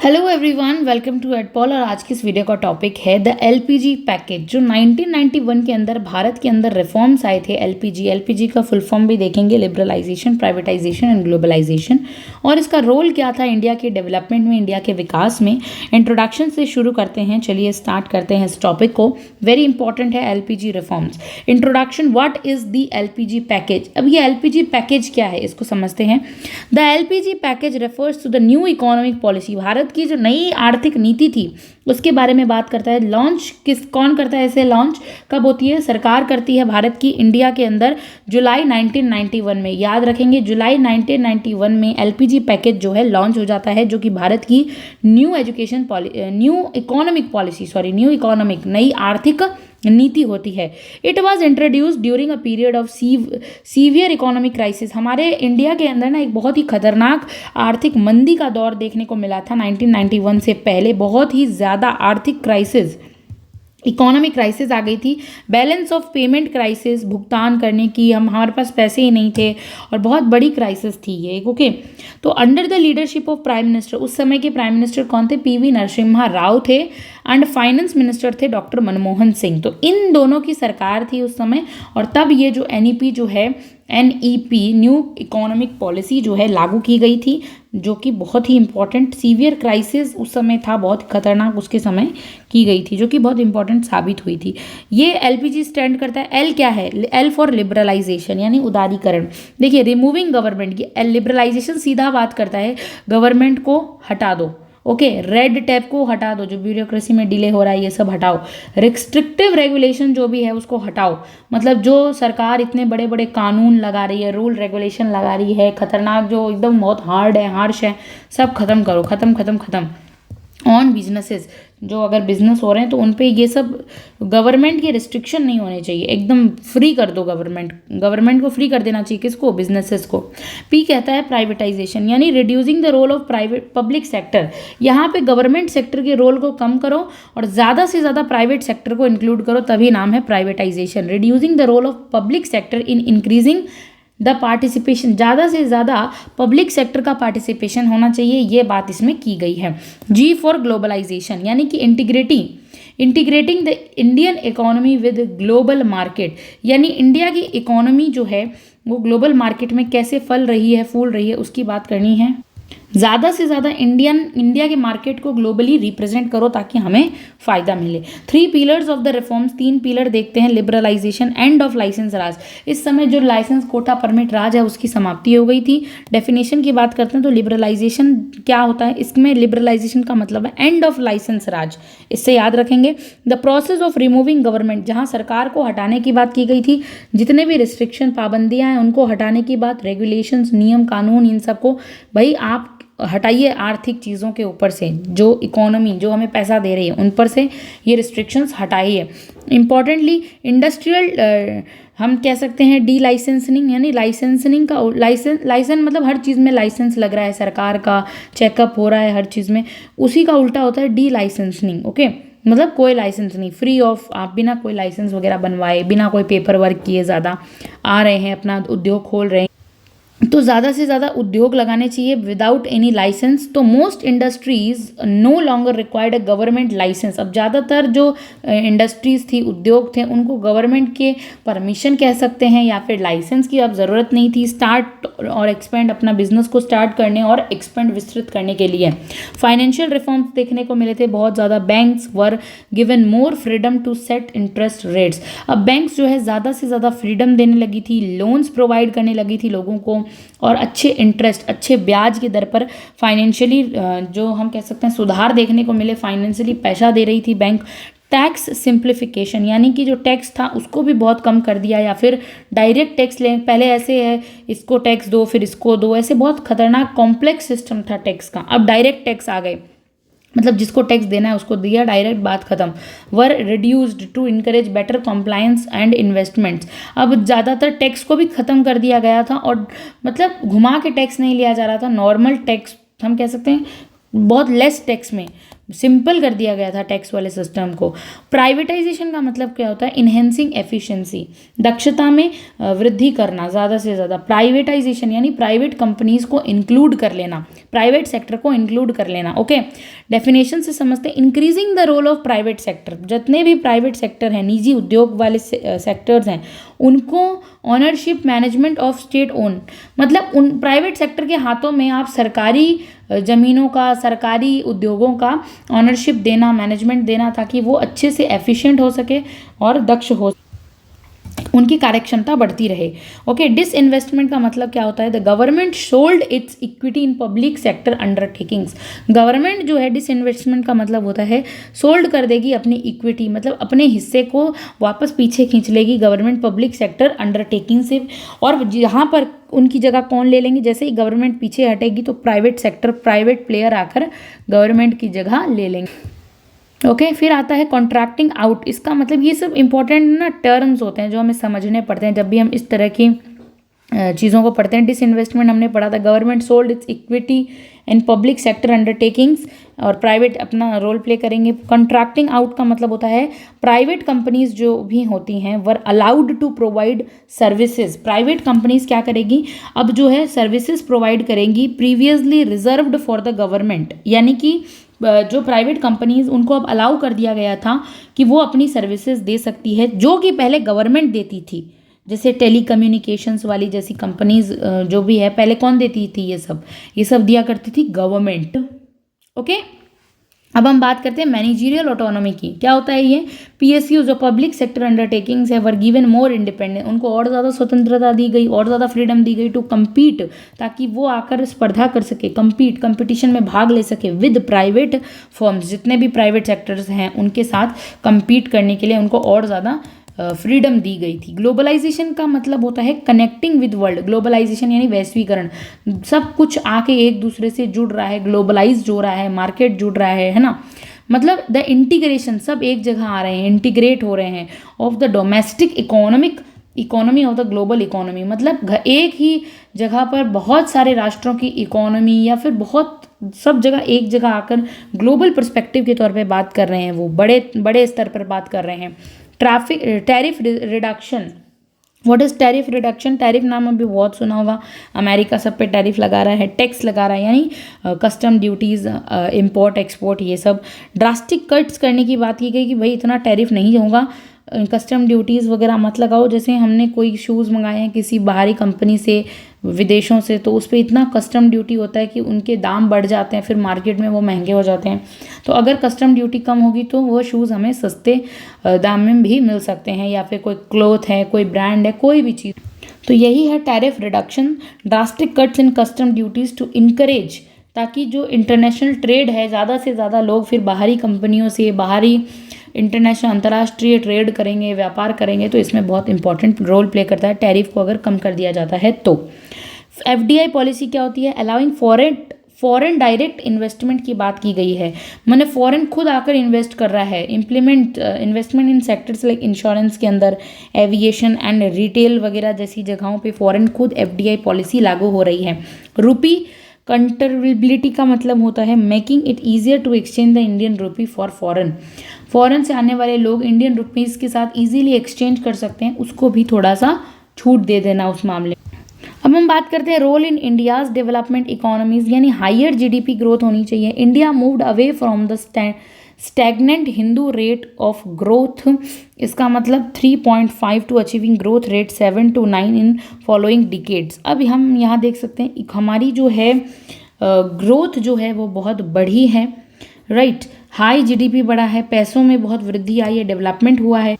Hello everyone, welcome to Edpaul. और आज की इस वीडियो का टॉपिक है द एलपीजी पैकेज। जो 1991 के अंदर भारत के अंदर रिफॉर्म्स आए थे एलपीजी का फुल फॉर्म भी देखेंगे, लिबरलाइजेशन, प्राइवेटाइजेशन एंड ग्लोबलाइजेशन, और इसका रोल क्या था इंडिया के डेवलपमेंट में, इंडिया के विकास में। इंट्रोडक्शन से शुरू करते हैं, चलिए स्टार्ट करते हैं इस टॉपिक को। वेरी इंपॉर्टेंट है LPG reforms. Introduction, what is the LPG package. अब ये एलपीजी पैकेज क्या है इसको समझते हैं। The LPG package refers to the new economic policy. Bharat की जो नई आर्थिक नीति थी उसके बारे में बात करता है। लॉन्च कौन करता है इसे? लॉन्च कब होती है? सरकार करती है भारत की इंडिया के अंदर जुलाई 1991 में। याद रखेंगे, जुलाई 1991 में एलपीजी पैकेज जो है लॉन्च हो जाता है, जो कि भारत की न्यू इकोनॉमिक नई आर्थिक नीति होती है। It was introduce during a period of severe economic crisis. हमारे इंडिया के अंदर ना एक बहुत ही खतरनाक आर्थिक मंदी का दौर देखने को मिला था 1991 से पहले। बहुत ही ज़्यादा आर्थिक क्राइसिस, इकोनॉमिक क्राइसिस आ गई थी। बैलेंस ऑफ पेमेंट क्राइसिस, भुगतान करने की हमारे पास पैसे ही नहीं थे, और बहुत बड़ी क्राइसिस थी ये। ओके, तो under the leadership of prime minister, उस समय के प्राइम मिनिस्टर कौन थे? पीवी नरसिम्हा राव थे, एंड फाइनेंस मिनिस्टर थे डॉक्टर मनमोहन सिंह। तो इन दोनों की सरकार थी उस समय, और तब ये जो एनईपी जो है, एनईपी न्यू इकोनॉमिक पॉलिसी जो है लागू की गई थी, जो कि बहुत ही इंपॉर्टेंट। सीवियर क्राइसिस उस समय था, बहुत खतरनाक उसके समय की गई थी, जो कि बहुत इंपॉर्टेंट साबित हुई थी। ये एलपीजी स्टैंड करता है। एल क्या है? एल फॉर लिबरलाइजेशन, यानी उदारीकरण। देखिए, रिमूविंग गवर्नमेंट की लिबरलाइजेशन सीधा बात करता है गवर्नमेंट को हटा दो। ओके, रेड टैप को हटा दो, जो ब्यूरोक्रेसी में डिले हो रहा है ये सब हटाओ। रिस्ट्रिक्टिव रेगुलेशन जो भी है उसको हटाओ। मतलब जो सरकार इतने बड़े बड़े कानून लगा रही है, रूल रेगुलेशन लगा रही है, खतरनाक, जो एकदम बहुत हार्ड है, हार्श है, सब खत्म करो। खत्म ऑन बिजनेसेस, जो अगर बिजनेस हो रहे हैं तो उन पे ये सब गवर्नमेंट के रिस्ट्रिक्शन नहीं होने चाहिए। एकदम फ्री कर दो गवर्नमेंट को फ्री कर देना चाहिए। किसको? बिजनेसेस को। पी कहता है प्राइवेटाइजेशन, यानी reducing the role of public sector. यहाँ पे गवर्नमेंट सेक्टर के रोल को कम करो और ज़्यादा से ज़्यादा प्राइवेट सेक्टर को इंक्लूड करो, तभी नाम है privatisation. Reducing the role of public sector in increasing the participation, ज़्यादा से ज़्यादा पब्लिक सेक्टर का पार्टिसिपेशन होना चाहिए, ये बात इसमें की गई है। जी फॉर ग्लोबलाइजेशन, यानी कि integrating the Indian economy with global market, यानी इंडिया की इकोनॉमी जो है वो ग्लोबल मार्केट में कैसे फल रही है, फूल रही है, उसकी बात करनी है। ज़्यादा से ज़्यादा इंडिया के मार्केट को ग्लोबली रिप्रेजेंट करो ताकि हमें फ़ायदा मिले। 3 pillars of the reforms, 3 pillar देखते हैं। लिबरलाइजेशन, एंड ऑफ लाइसेंस राज। इस समय जो लाइसेंस, कोटा, परमिट राज है उसकी समाप्ति हो गई थी। डेफिनेशन की बात करते हैं तो लिबरलाइजेशन क्या होता है? इसमें लिबरलाइजेशन का मतलब है एंड ऑफ लाइसेंस राज, इससे याद रखेंगे। The process of removing government, जहाँ सरकार को हटाने की बात की गई थी, जितने भी रिस्ट्रिक्शन, पाबंदियाँ हैं उनको हटाने की बात, रेगुलेशंस, नियम कानून, इन सबको भाई आप हटाइए। आर्थिक चीज़ों के ऊपर से, जो इकोनॉमी जो हमें पैसा दे रही है उन पर से ये रिस्ट्रिक्शंस हटाइए। इम्पॉर्टेंटली इंडस्ट्रियल, हम कह सकते हैं डी लाइसेंसिंग, यानी लाइसेंसिंग का लाइसेंस मतलब हर चीज़ में लाइसेंस लग रहा है, सरकार का चेकअप हो रहा है हर चीज़ में, उसी का उल्टा होता है डी लाइसेंसिंग। ओके, मतलब कोई लाइसेंस नहीं, फ्री ऑफ, आप बिना कोई लाइसेंस वगैरह बनवाए, बिना कोई पेपर वर्क किए ज़्यादा आ रहे हैं, अपना उद्योग खोल रहे हैं, तो ज़्यादा से ज़्यादा उद्योग लगाने चाहिए विदाउट एनी लाइसेंस। तो most industries no longer required a government licence. अब ज़्यादातर जो इंडस्ट्रीज थी, उद्योग थे, उनको गवर्नमेंट के परमिशन कह सकते हैं या फिर लाइसेंस की अब ज़रूरत नहीं थी स्टार्ट और एक्सपेंड, अपना बिजनेस को स्टार्ट करने और एक्सपेंड, विस्तृत करने के लिए। फाइनेंशियल रिफॉर्म्स देखने को मिले थे बहुत ज़्यादा। Banks were given more freedom to set interest rates. अब बैंक्स जो है ज़्यादा से ज़्यादा फ्रीडम देने लगी थी, लोन्स प्रोवाइड करने लगी थी लोगों को, और अच्छे इंटरेस्ट, अच्छे ब्याज की दर पर फाइनेंशियली जो हम कह सकते हैं सुधार देखने को मिले, फाइनेंशियली पैसा दे रही थी बैंक। टैक्स सिंप्लीफिकेशन, यानी कि जो टैक्स था उसको भी बहुत कम कर दिया, या फिर डायरेक्ट टैक्स ले, पहले ऐसे है इसको टैक्स दो फिर इसको दो, ऐसे बहुत खतरनाक कॉम्प्लेक्स सिस्टम था टैक्स का। अब डायरेक्ट टैक्स आ गए, मतलब जिसको टैक्स देना है उसको दिया, डायरेक्ट, बात खत्म। Were reduced to encourage better compliance and investments. अब ज़्यादातर टैक्स को भी ख़त्म कर दिया गया था, और मतलब घुमा के टैक्स नहीं लिया जा रहा था, नॉर्मल टैक्स हम कह सकते हैं, बहुत लेस टैक्स में सिंपल कर दिया गया था टैक्स वाले सिस्टम को। प्राइवेटाइजेशन का मतलब क्या होता है? इन्हेंसिंग एफिशिएंसी, दक्षता में वृद्धि करना ज़्यादा से ज़्यादा। प्राइवेटाइजेशन यानी प्राइवेट कंपनीज को इंक्लूड कर लेना, प्राइवेट सेक्टर को इंक्लूड कर लेना। ओके, डेफिनेशन से समझते हैं। Increasing the role of private sector, जितने भी प्राइवेट सेक्टर हैं, निजी उद्योग वाले सेक्टर्स हैं, उनको ownership management of state own, मतलब उन प्राइवेट सेक्टर के हाथों में आप सरकारी ज़मीनों का, सरकारी उद्योगों का ऑनरशिप देना, मैनेजमेंट देना, ताकि वो अच्छे से एफिशिएंट हो सके और दक्ष हो, उनकी कार्यक्षमता बढ़ती रहे। ओके, डिसइन्वेस्टमेंट का मतलब क्या होता है? The government sold it's equity in public sector undertakings. Government जो है, डिसइन्वेस्टमेंट का मतलब होता है सोल्ड कर देगी अपनी इक्विटी, मतलब अपने हिस्से को वापस पीछे खींच लेगी गवर्नमेंट पब्लिक सेक्टर अंडरटेकिंग से। और यहाँ पर उनकी जगह कौन ले लेंगे? जैसे ही गवर्नमेंट पीछे हटेगी तो प्राइवेट सेक्टर, प्राइवेट प्लेयर आकर गवर्नमेंट की जगह ले लेंगे। ओके, फिर आता है कॉन्ट्रैक्टिंग आउट। इसका मतलब ये सब इंपॉर्टेंट ना टर्म्स होते हैं जो हमें समझने पड़ते हैं जब भी हम इस तरह की चीज़ों को पढ़ते हैं। डिसइन्वेस्टमेंट हमने पढ़ा था, government sold it's equity in public sector undertakings, और प्राइवेट अपना रोल प्ले करेंगे। कॉन्ट्रैक्टिंग आउट का मतलब होता है प्राइवेट कंपनीज जो भी होती हैं were allowed to provide services. Private companies क्या करेगी? अब जो है सर्विसेज प्रोवाइड करेंगी previously reserved for the government, यानी कि जो प्राइवेट कंपनीज, उनको अब अलाउ कर दिया गया था कि वो अपनी सर्विसेज दे सकती है जो कि पहले गवर्नमेंट देती थी। जैसे टेलीकम्युनिकेशंस वाली जैसी कंपनीज जो भी है, पहले कौन देती थी? ये सब दिया करती थी गवर्नमेंट। ओके, अब हम बात करते हैं मैनेजरियल ऑटोनॉमी की। क्या होता है ये? पीएसयू जो पब्लिक सेक्टर अंडरटेकिंग्स है, वर गिवन मोर इंडिपेंडेंस, उनको और ज़्यादा स्वतंत्रता दी गई, और ज़्यादा फ्रीडम दी गई टू कम्पीट, ताकि वो आकर स्पर्धा कर सके, कंपटीशन में भाग ले सके विद प्राइवेट फर्म्स। जितने भी प्राइवेट सेक्टर्स हैं उनके साथ कम्पीट करने के लिए उनको और ज़्यादा फ्रीडम दी गई थी। ग्लोबलाइजेशन का मतलब होता है कनेक्टिंग विद वर्ल्ड। ग्लोबलाइजेशन यानी वैश्वीकरण, सब कुछ आके एक दूसरे से जुड़ रहा है, ग्लोबलाइज हो रहा है, मार्केट जुड़ रहा है ना। मतलब द इंटीग्रेशन, सब एक जगह आ रहे हैं, इंटीग्रेट हो रहे हैं, of the domestic economy of the global economy. मतलब एक ही जगह पर बहुत सारे राष्ट्रों की इकोनॉमी, या फिर बहुत सब जगह एक जगह आकर ग्लोबल पर्सपेक्टिव के तौर पे बात कर रहे हैं, वो बड़े बड़े स्तर पर बात कर रहे हैं। Tariff reduction, what is tariff reduction? Tariff नाम अभी बहुत सुना होगा, अमेरिका सब पे टैरिफ लगा रहा है, टैक्स लगा रहा है, यानी कस्टम ड्यूटीज़, इंपोर्ट एक्सपोर्ट, ये सब ड्रास्टिक कट्स करने की बात की गई कि भाई इतना टैरिफ नहीं होगा, कस्टम ड्यूटीज़ वगैरह मत लगाओ। जैसे हमने कोई शूज़ मंगाए हैं किसी बाहरी कंपनी से, विदेशों से, तो उस पर इतना कस्टम ड्यूटी होता है कि उनके दाम बढ़ जाते हैं, फिर मार्केट में वो महंगे हो जाते हैं। तो अगर कस्टम ड्यूटी कम होगी तो वो शूज़ हमें सस्ते दाम में भी मिल सकते हैं, या फिर कोई क्लोथ है, कोई ब्रांड है, कोई भी चीज़। तो यही है tariff reduction, drastic cuts in custom duties to encourage, ताकि जो इंटरनेशनल ट्रेड है, ज़्यादा से ज़्यादा लोग फिर बाहरी कंपनियों से, बाहरी इंटरनेशनल अंतर्राष्ट्रीय ट्रेड करेंगे, व्यापार करेंगे। तो इसमें बहुत इंपॉर्टेंट रोल प्ले करता है टैरिफ को अगर कम कर दिया जाता है तो। एफडीआई पॉलिसी क्या होती है? अलाउइंग फॉरेन डायरेक्ट इन्वेस्टमेंट की बात की गई है, मैंने फॉरेन खुद आकर इन्वेस्ट कर रहा है। इन्वेस्टमेंट इन सेक्टर्स लाइक इंश्योरेंस के अंदर, एविएशन एंड रिटेल वगैरह जैसी जगहों पे फॉरेन खुद एफडीआई पॉलिसी लागू हो रही है। रूपी कंवर्टिबिलिटी का मतलब होता है making it easier to exchange the Indian rupee for foreign से आने वाले लोग इंडियन रुपीज़ के साथ इजीली एक्सचेंज कर सकते हैं, उसको भी थोड़ा सा छूट दे देना उस मामले। अब हम बात करते हैं role in India's development economies, यानी हायर जीडीपी ग्रोथ होनी चाहिए। India moved away from the stagnant Hindu rate of growth, इसका मतलब 3.5 to achieving growth rate 7 to 9 in following decades. अब हम यहाँ देख सकते हैं हमारी जो है ग्रोथ जो है वो बहुत बढ़ी है, राइट। हाई जीडीपी बढ़ा है, पैसों में बहुत वृद्धि आई है, डेवलपमेंट हुआ है।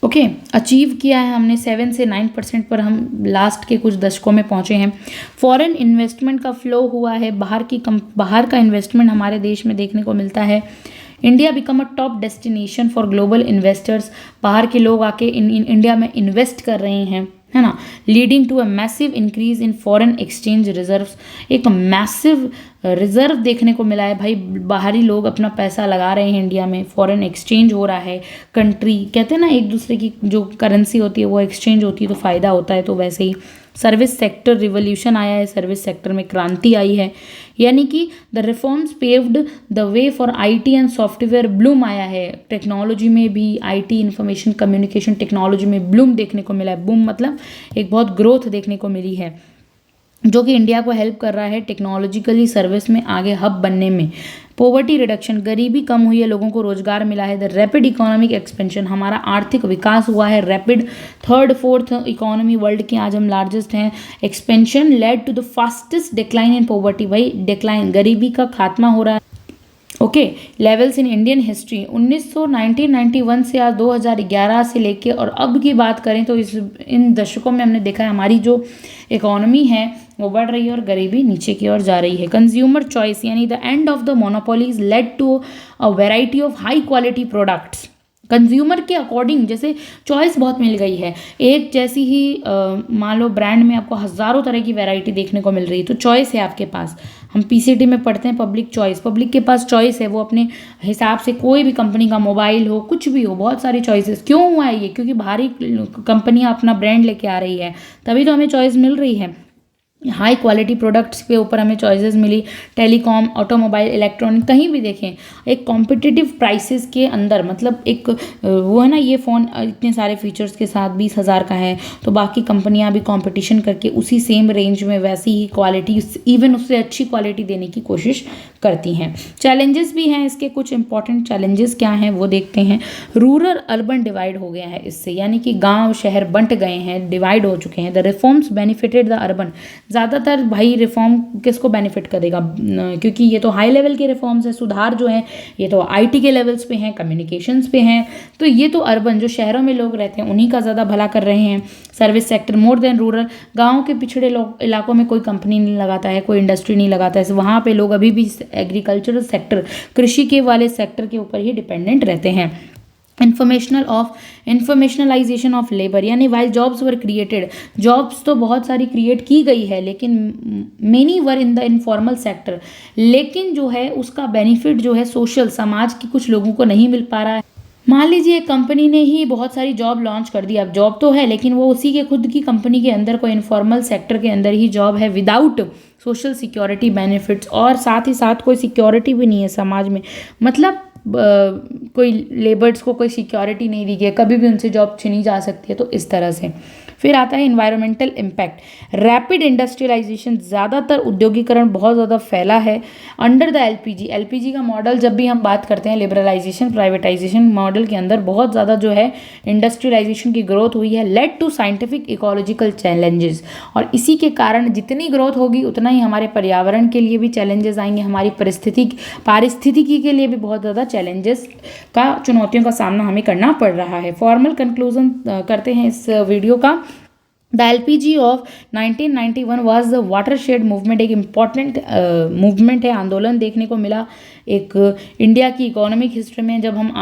ओके, अचीव किया है हमने 7 से 9% पर, हम लास्ट के कुछ दशकों में पहुंचे हैं। फॉरेन इन्वेस्टमेंट का फ्लो हुआ है, बाहर का इन्वेस्टमेंट हमारे देश में देखने को मिलता है। India become a top destination for global investors, बाहर के लोग आके इंडिया में इन्वेस्ट कर रहे हैं, है ना। Leading to a massive increase in foreign exchange reserves, एक मैसिव रिजर्व देखने को मिला है भाई, बाहरी लोग अपना पैसा लगा रहे हैं इंडिया में, फॉरेन एक्सचेंज हो रहा है। कंट्री कहते हैं ना, एक दूसरे की जो करेंसी होती है वो एक्सचेंज होती है तो फ़ायदा होता है, तो वैसे ही सर्विस सेक्टर रिवॉल्यूशन आया है, सर्विस सेक्टर में क्रांति आई है, यानी कि the reforms paved the way for IT and software Bloom आया है। टेक्नोलॉजी में भी, आईटी इंफॉर्मेशन कम्युनिकेशन टेक्नोलॉजी में ब्लूम देखने को मिला है। बूम मतलब एक बहुत ग्रोथ देखने को मिली है, जो कि इंडिया को हेल्प कर रहा है टेक्नोलॉजिकली सर्विस में आगे हब बनने में। पॉवर्टी रिडक्शन, गरीबी कम हुई है, लोगों को रोजगार मिला है। द रैपिड इकोनॉमिक एक्सपेंशन, हमारा आर्थिक विकास हुआ है rapid, third fourth economy world की, आज हम लार्जेस्ट हैं। Expansion led to the fastest decline in poverty, भाई डिक्लाइन, गरीबी का खात्मा हो रहा है। Okay, levels in Indian history, 1991 से आज 2011 से लेके और अब की बात करें तो इन दशकों में हमने देखा है हमारी जो इकोनॉमी है वो बढ़ रही है और गरीबी नीचे की ओर जा रही है। कंज्यूमर चॉइस, यानी the end of the monopolies led to a variety of high quality products. Consumer के अकॉर्डिंग जैसे चॉइस बहुत मिल गई है, एक जैसी ही मान लो ब्रांड में आपको हज़ारों तरह की वैरायटी देखने को मिल रही है, तो चॉइस है आपके पास। हम पीसीटी में पढ़ते हैं पब्लिक चॉइस, पब्लिक के पास चॉइस है, वो अपने हिसाब से कोई भी कंपनी का मोबाइल हो, कुछ भी हो, बहुत सारी चॉइसेस। क्यों हुआ है ये? क्योंकि बाहरी कंपनियां अपना ब्रांड लेके आ रही है, तभी तो हमें चॉइस मिल रही है। हाई क्वालिटी प्रोडक्ट्स के ऊपर हमें चॉइसेस मिली। टेलीकॉम, ऑटोमोबाइल, इलेक्ट्रॉनिक, कहीं भी देखें एक कॉम्पिटिटिव प्राइसेस के अंदर, मतलब एक वो है ना, ये फ़ोन इतने सारे फीचर्स के साथ 20,000 का है, तो बाकी कंपनियां भी कंपटीशन करके उसी सेम रेंज में वैसी ही क्वालिटी, इवन उससे अच्छी क्वालिटी देने की कोशिश करती हैं। चैलेंजेस भी हैं इसके, कुछ इंपॉर्टेंट चैलेंजेस क्या हैं वो देखते हैं। रूरल अर्बन डिवाइड हो गया है इससे, यानी कि गाँव शहर बंट गए हैं, डिवाइड हो चुके हैं। The reforms benefited the urban, ज़्यादातर भाई रिफॉर्म किसको बेनिफिट करेगा? क्योंकि ये तो हाई लेवल के रिफॉर्म्स है, सुधार जो है ये तो आईटी के लेवल्स पे हैं, कम्युनिकेशंस पे हैं, तो ये तो अर्बन जो शहरों में लोग रहते हैं उन्हीं का ज़्यादा भला कर रहे हैं। Service sector more than rural, गाँव के पिछड़े इलाकों में कोई कंपनी नहीं लगाता है, कोई इंडस्ट्री नहीं लगाता है, वहाँ पे लोग अभी भी एग्रीकल्चरल सेक्टर, कृषि के वाले सेक्टर के ऊपर ही डिपेंडेंट रहते हैं। इंफॉर्मेशनलाइजेशन ऑफ लेबर, यानी वाइल जॉब्स वर क्रिएटेड, जॉब्स तो बहुत सारी क्रिएट की गई है, लेकिन many were in the informal sector, लेकिन जो है उसका बेनिफिट जो है सोशल, समाज के कुछ लोगों को नहीं मिल पा रहा है। मान लीजिए एक कंपनी ने ही बहुत सारी जॉब लॉन्च कर दी, अब जॉब तो है लेकिन वो उसी के खुद की कंपनी के अंदर कोई इनफॉर्मल सेक्टर के अंदर ही जॉब है, विदाउट सोशल सिक्योरिटी बेनिफिट्स, और साथ ही साथ कोई सिक्योरिटी भी नहीं है समाज में, मतलब कोई लेबर्स को कोई सिक्योरिटी नहीं दी गई, कभी भी उनसे जॉब छीनी जा सकती है, तो इस तरह से। फिर आता है इन्वायरमेंटल इम्पैक्ट, रैपिड इंडस्ट्रियलाइजेशन, ज़्यादातर उद्योगीकरण बहुत ज़्यादा फैला है। अंडर द एलपीजी का मॉडल, जब भी हम बात करते हैं लिबरलाइजेशन प्राइवेटाइजेशन मॉडल के अंदर बहुत ज़्यादा जो है इंडस्ट्रियलाइजेशन की ग्रोथ हुई है, led to scientific ecological challenges, और इसी के कारण जितनी ग्रोथ होगी उतना ही हमारे पर्यावरण के लिए भी चैलेंजेस आएंगे, हमारी पारिस्थितिकी के लिए भी बहुत ज़्यादा चैलेंजेस का, चुनौतियों का सामना हमें करना पड़ रहा है। फॉर्मल कंक्लूजन करते हैं इस वीडियो का। The LPG of 1991 was the watershed movement, एक इम्पॉर्टेंट मूवमेंट है, आंदोलन देखने को मिला एक इंडिया की इकोनॉमिक हिस्ट्री में। जब हम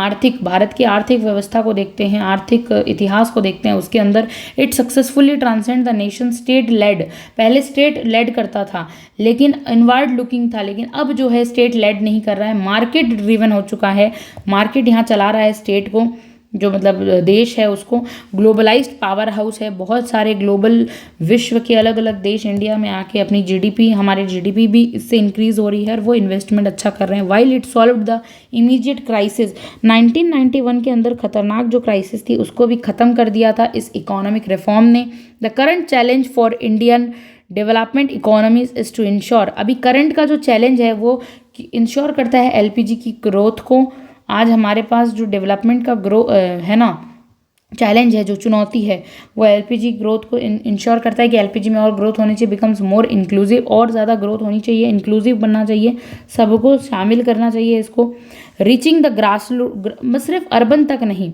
भारत की आर्थिक व्यवस्था को देखते हैं, आर्थिक इतिहास को देखते हैं, उसके अंदर it successfully transcend the nation, state lead, पहले स्टेट लेड करता था लेकिन इनवर्ड लुकिंग था, लेकिन अब जो है स्टेट लेड नहीं कर रहा है, मार्केट ड्रिवन हो चुका है, मार्केट यहाँ चला रहा है स्टेट को, जो मतलब देश है उसको। ग्लोबलाइज्ड पावर हाउस है, बहुत सारे ग्लोबल विश्व के अलग अलग देश इंडिया में आके अपनी जीडीपी, हमारे जीडीपी भी इससे इंक्रीज हो रही है और वो इन्वेस्टमेंट अच्छा कर रहे हैं। While it solve the immediate crisis, 1991 के अंदर खतरनाक जो क्राइसिस थी उसको भी ख़त्म कर दिया था इस इकोनॉमिक रिफॉर्म ने। The current challenge for Indian development economies is to ensure, अभी करंट का जो चैलेंज है वो इंश्योर करता है एलपीजी की ग्रोथ को। आज हमारे पास जो डेवलपमेंट का है ना चैलेंज है, जो चुनौती है, वो एलपीजी ग्रोथ को इंश्योर करता है कि एलपीजी में और ग्रोथ होनी चाहिए, बिकम्स मोर इंक्लूसिव, और ज़्यादा ग्रोथ होनी चाहिए, इंक्लूसिव बनना चाहिए, सबको शामिल करना चाहिए इसको। रीचिंग द ग्रास, सिर्फ अर्बन तक नहीं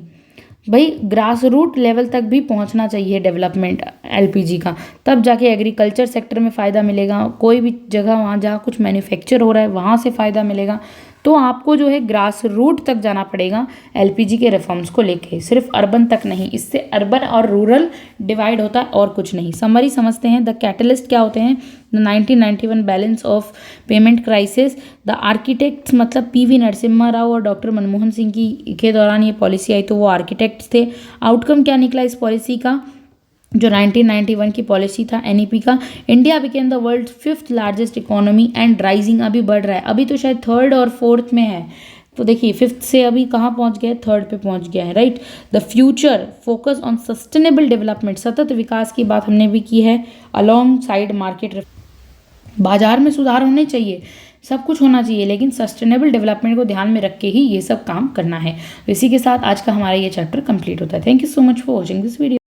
भाई, ग्रास रूट लेवल तक भी पहुंचना चाहिए डेवलपमेंट एलपीजी का, तब जाके एग्रीकल्चर सेक्टर में फ़ायदा मिलेगा, कोई भी जगह वहाँ जहाँ कुछ मैन्युफैक्चर हो रहा है वहाँ से फ़ायदा मिलेगा। तो आपको जो है ग्रास रूट तक जाना पड़ेगा एलपीजी के रिफॉर्म्स को लेके, सिर्फ अर्बन तक नहीं, इससे अर्बन और रूरल डिवाइड होता है और कुछ नहीं। समरी समझते हैं, द कैटलिस्ट क्या होते हैं। The 1991 balance of payment crisis, the architects मतलब पीवी नरसिम्हा राव और डॉक्टर मनमोहन सिंह की के दौरान ये पॉलिसी आई, तो वो आर्किटेक्ट्स थे। आउटकम क्या निकला इस पॉलिसी का? जो 1991 की पॉलिसी था एनईपी का, India became the world 5th largest economy and rising, अभी बढ़ रहा है, अभी तो शायद 3rd और 4th में है, तो देखिए 5th से अभी कहाँ पहुँच गया है, 3rd पे पहुँच गया है, right. The future focus on sustainable development, सतत विकास की बात हमने भी की है, अलॉन्ग साइड मार्केट, बाजार में सुधार होने चाहिए, सब कुछ होना चाहिए, लेकिन सस्टेनेबल डेवलपमेंट को ध्यान में रख के ही ये सब काम करना है। तो इसी के साथ आज का हमारा ये चैप्टर कंप्लीट होता है। Thank you so much for watching this video.